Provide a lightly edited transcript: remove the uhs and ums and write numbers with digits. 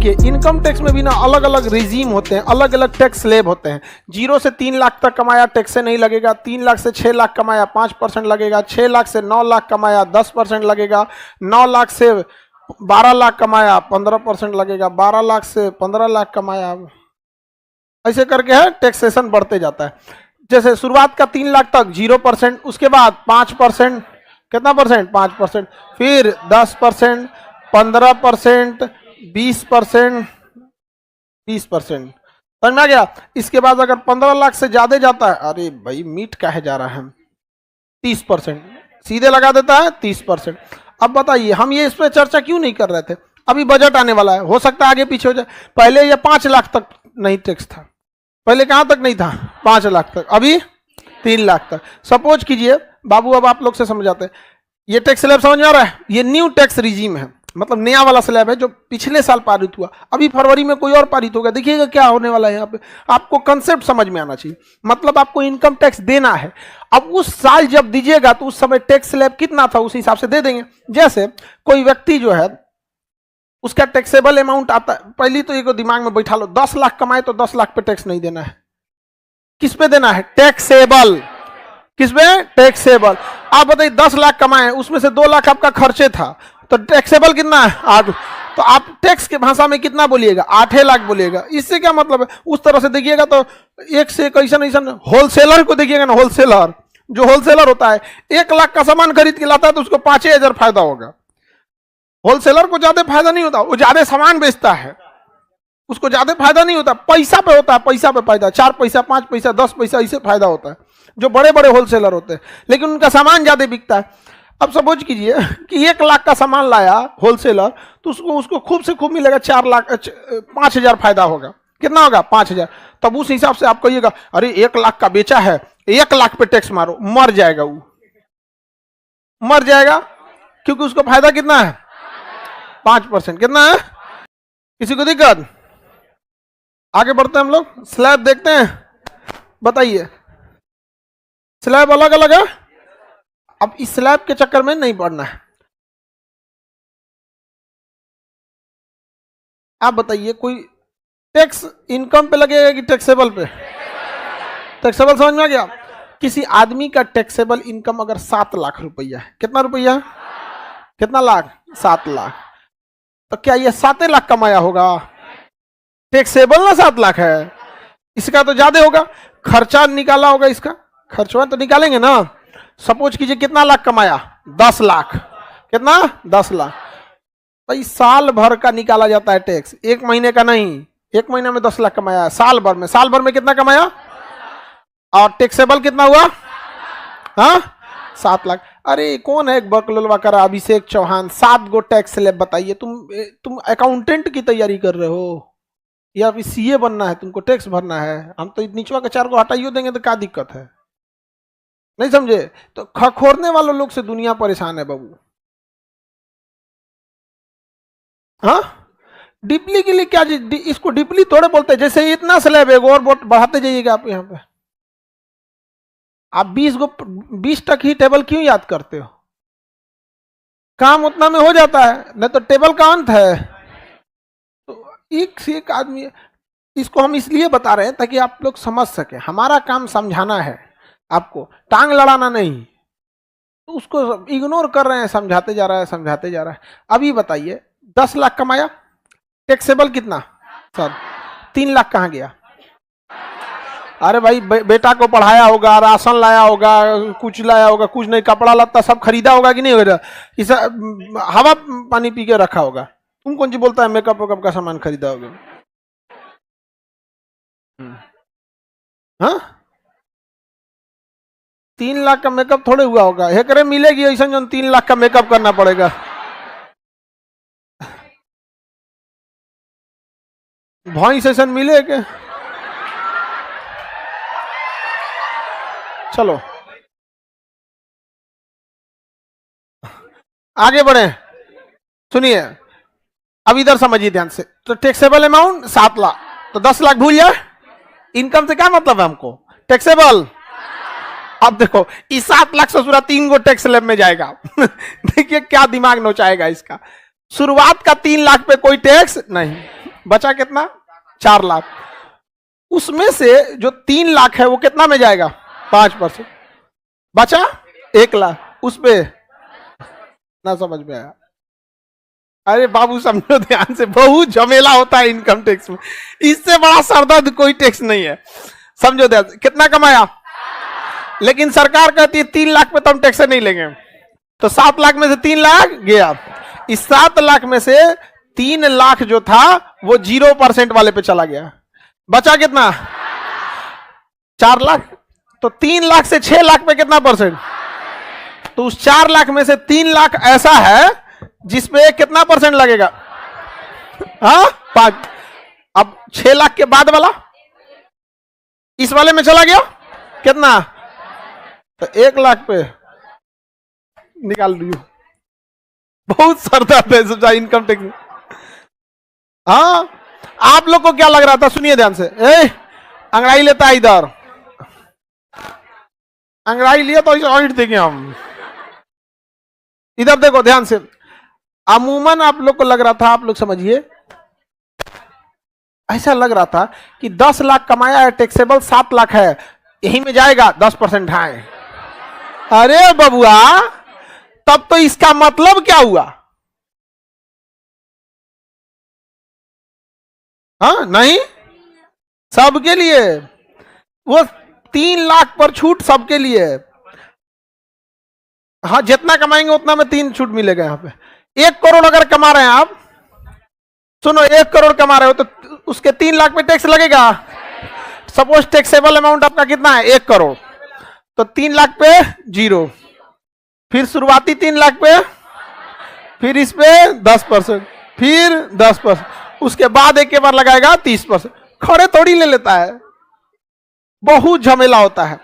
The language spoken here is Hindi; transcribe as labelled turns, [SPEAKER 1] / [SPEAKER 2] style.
[SPEAKER 1] देखिए इनकम टैक्स में भी ना अलग अलग रिजीम होते हैं, अलग अलग टैक्स स्लैब होते हैं। 0 से 3 लाख तक कमाया टैक्स से नहीं लगेगा, 3 लाख से 6 लाख कमाया 5% लगेगा, 6 लाख से 9 लाख कमाया 10% लगेगा, 9 लाख से 12 लाख कमाया 15% लगेगा, 12 लाख से 15 लाख कमाया, ऐसे करके है टैक्सेशन बढ़ते जाता है। जैसे शुरुआत का 3 लाख तक 0%, उसके बाद 5%, कितना परसेंट 5%, फिर 10%, 15%, 20%, 20%, समझ में आ गया। इसके बाद अगर 15 लाख से ज्यादा जाता है, अरे भाई मीट काहे जा रहा है, 30% सीधे लगा देता है 30%। अब बताइए हम ये इस पर चर्चा क्यों नहीं कर रहे थे, अभी बजट आने वाला है, हो सकता है आगे पीछे हो जाए। पहले ये 5 लाख तक नहीं टैक्स था, पहले कहां तक नहीं था 5 लाख तक, अभी 3 लाख तक। सपोज कीजिए बाबू, अब आप लोग से समझाते हैं, ये टैक्स स्लैब समझ में आ रहा है, ये न्यू टैक्स रिजीम है, मतलब नया वाला स्लैब है जो पिछले साल पारित हुआ, अभी फरवरी में कोई और पारित होगा। देखिएगा क्या होने वाला है यहाँ पे, आपको कंसेप्ट समझ में आना चाहिए। मतलब आपको इनकम टैक्स देना है, अब उस साल जब दीजिएगा तो उस समय टैक्स स्लैब कितना था उस हिसाब से दे देंगे। जैसे कोई व्यक्ति जो है उसका टैक्सेबल अमाउंट आता है, पहली तो एक दिमाग में बैठा लो, 10 लाख कमाए तो 10 लाख पे टैक्स नहीं देना है। किस पे देना है, टैक्सेबल, किस पे, टैक्सेबल। आप बताइए 10 लाख कमाए, उसमें से 2 लाख आपका खर्चे था, तो टैक्सेबल कितना है 8, तो आप टैक्स के भाषा में कितना बोलिएगा, 8 लाख बोलिएगा। इससे क्या मतलब है, उस तरह से देखिएगा तो एक से ऐसा होलसेलर को देखिएगा ना, होलसेलर जो होलसेलर होता है 1 लाख का सामान खरीद के लाता है तो उसको 5,000 फायदा होगा। होलसेलर को ज्यादा फायदा नहीं होता, वो ज्यादा सामान बेचता है, उसको ज्यादा फायदा नहीं होता, पैसा पे होता है, पैसा पे फायदा, 4 पैसा 5 पैसा 10 पैसा ऐसे फायदा होता है जो बड़े बड़े होलसेलर होते हैं, लेकिन उनका सामान ज्यादा बिकता है। अब सपोज कीजिए कि 1 लाख का सामान लाया होलसेलर, तो उसको खूब से खूब मिलेगा 5,000 फायदा होगा। कितना होगा 5,000। तब उस हिसाब से आप कहिएगा अरे 1 लाख का बेचा है, 1 लाख पे टैक्स मारो, मर जाएगा, वो मर जाएगा, क्योंकि उसको फायदा कितना है 5%। कितना है, किसी को दिक्कत? आगे बढ़ते हैं हम लोग, स्लैब देखते हैं। बताइए स्लैब अलग अलग है, अब इस स्लैब के चक्कर में नहीं पड़ना है। आप बताइए कोई टैक्स इनकम पे लगेगा कि टैक्सेबल पे? टैक्सेबल समझ में आ गया। किसी आदमी का टैक्सेबल इनकम अगर 7 लाख रुपया है, कितना रुपया, कितना लाख, 7 लाख, तो क्या ये 7 लाख कमाया होगा? टैक्सेबल ना 7 लाख है, इसका तो ज्यादा होगा, खर्चा निकाला होगा, इसका खर्चा तो निकालेंगे ना। सपोज कीजिए कितना लाख कमाया, 10 लाख, कितना 10 लाख, भाई साल भर का निकाला जाता है टैक्स, 1 महीने का नहीं। 1 महीने में 10 लाख कमाया, साल भर में, साल भर में कितना कमाया, और टैक्सेबल कितना हुआ, हाँ 7 लाख। अरे कौन है एक बकलोलवा करा, अभिषेक चौहान, 7 गो टैक्स स्लैब। बताइए तुम अकाउंटेंट की तैयारी कर रहे हो या अभी सीए बनना है, तुमको टैक्स भरना है? हम तो नीचवा का 4 को हटाइयो देंगे तो क्या दिक्कत है, नहीं समझे? तो खखोरने वाले लोग से दुनिया परेशान है बाबू। हाँ डीपली के लिए क्या, इसको डीपली थोड़े बोलते हैं। जैसे इतना स्लैब है और बढ़ाते जाइएगा आप यहाँ पे, आप 20 तक ही टेबल क्यों याद करते हो? काम उतना में हो जाता है, नहीं तो टेबल का अंत है। तो एक से एक आदमी, इसको हम इसलिए बता रहे हैं ताकि आप लोग समझ सके, हमारा काम समझाना है आपको, टांग लड़ाना नहीं। तो उसको इग्नोर कर रहे हैं, समझाते जा रहा है, समझाते जा रहा है। अभी बताइए 10 लाख कमाया, टैक्सेबल कितना सर, 3 लाख कहाँ गया? अरे भाई बेटा को पढ़ाया होगा, राशन लाया होगा, कुछ लाया होगा, कुछ नहीं, कपड़ा लत्ता सब खरीदा होगा कि नहीं होगा, इस हवा पानी पी के रखा होगा। तुम कौन सी बोलता है मेकअप वेकअप का सामान खरीदा होगा? हाँ 3 लाख का मेकअप थोड़े हुआ होगा, हेकरे मिलेगी ऐसा जो 3 लाख का मेकअप करना पड़ेगा। भॉइस ऐसा मिले के? चलो आगे बढ़े, सुनिए अब इधर समझिए ध्यान से। तो टैक्सेबल अमाउंट 7 लाख, तो 10 लाख भूल जाए, इनकम से क्या मतलब है हमको, टैक्सेबल। अब देखो इस 7 लाख से पूरा 3 गो टैक्स स्लैब में जाएगा। देखिए क्या दिमाग नोचाएगा इसका। शुरुआत का 3 लाख पे कोई टैक्स नहीं, बचा कितना 4 लाख। उसमें से जो 3 लाख है वो कितना में जाएगा 5%, बचा 1 लाख। उस पे ना समझ में आया? अरे बाबू समझो ध्यान से, बहुत झमेला होता है इनकम टैक्स में, इससे बड़ा सरदर्द कोई टैक्स नहीं है। समझो ध्यान से, कितना कमाया, लेकिन सरकार कहती है 3 लाख पे तो हम टैक्स नहीं लेंगे, तो 7 लाख में से 3 लाख गया। इस 7 लाख में से 3 लाख जो था वो 0% वाले पे चला गया, बचा कितना 4 लाख। तो 3 लाख से 6 लाख पे कितना परसेंट, तो उस 4 लाख में से 3 लाख ऐसा है जिसपे कितना परसेंट लगेगा, हाँ 5। अब 6 लाख के बाद वाला इस वाले में चला गया कितना, तो 1 लाख पे निकाल लियो। बहुत सरदर्द है सोचा इनकम टैक्स। हाँ आप लोग को क्या लग रहा था, सुनिए ध्यान से, अंगड़ाई लेता है इधर, अंगड़ाई लिया तो इसे ऑडिट देंगे हम। इधर देखो ध्यान से, अमूमन आप लोग को लग रहा था, आप लोग समझिए, ऐसा लग रहा था कि 10 लाख कमाया है, टैक्सेबल 7 लाख है, यही में जाएगा 10% है। अरे बबुआ, तब तो इसका मतलब क्या हुआ, हाँ नहीं, सबके लिए वो 3 लाख पर छूट सबके लिए। हाँ जितना कमाएंगे उतना में 3 छूट मिलेगा। यहाँ पे 1 करोड़ अगर कमा रहे हैं आप, सुनो 1 करोड़ कमा रहे हो तो उसके 3 लाख पे टैक्स लगेगा। सपोज टैक्सेबल अमाउंट आपका कितना है 1 करोड़, तो 3 लाख पे 0, फिर शुरुआती 3 लाख पे, फिर इस पे 10%, फिर 10%, उसके बाद एक बार लगाएगा 30%। खड़े थोड़ी ले लेता है, बहुत झमेला होता है।